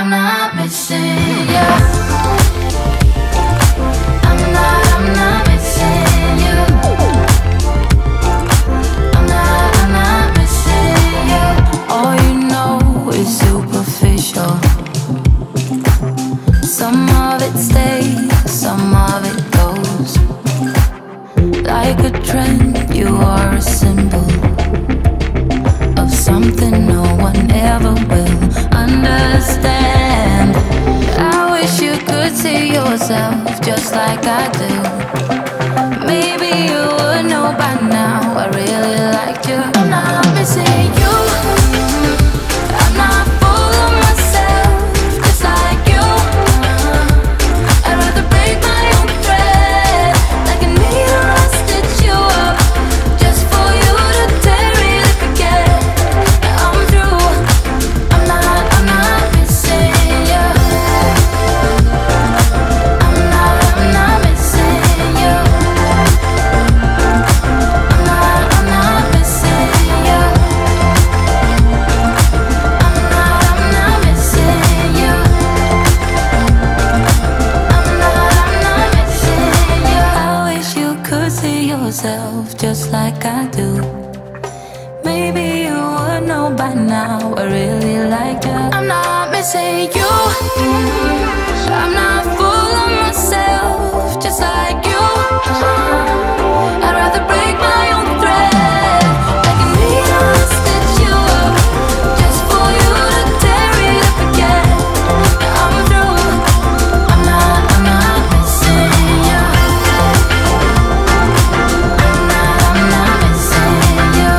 I'm not missing you. I'm not missing you. I'm not missing you. All you know is superficial. Some of it stays, some of it goes. Like a trend, you are a symbol of something no one ever will understand. I wish you could see yourself just like I do. Maybe you would know by now I really liked you. I'm not missing you. I'm not full of myself, just like you. I'd rather break my own thread, like a needle I stitch you up, just for you to tear it up again. I'm through. I'm not missing you. I'm not missing you. I'm not missing you. I'm not missing you. I'm not missing you. I wish you could see yourself just like I do. Maybe you would know by now I really like you. I'm not missing you. I'm not full of myself, just like you. I'd rather break my own thread, like a needle I stitch you up, just for you to tear it up again. I'm through. I'm not missing you. I'm not missing you. I'm not missing you.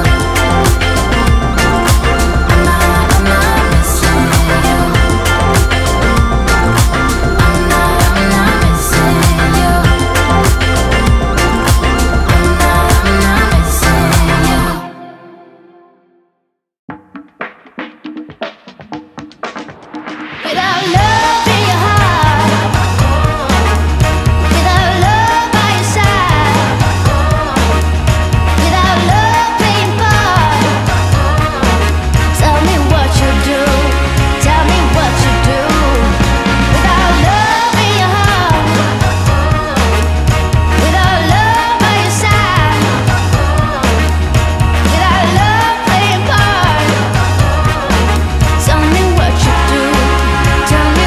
I'm not missing you. I'm not missing you. Without love in your heart, without love by your side, without love playing part, tell me what you do, tell me what you do. Without love in your heart, without love by your side, without love playing part, tell me what you do, tell me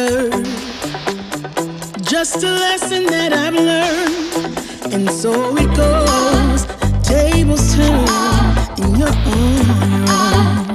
deserve. Just a lesson that I've learned, and so it goes. Tables turn in your own.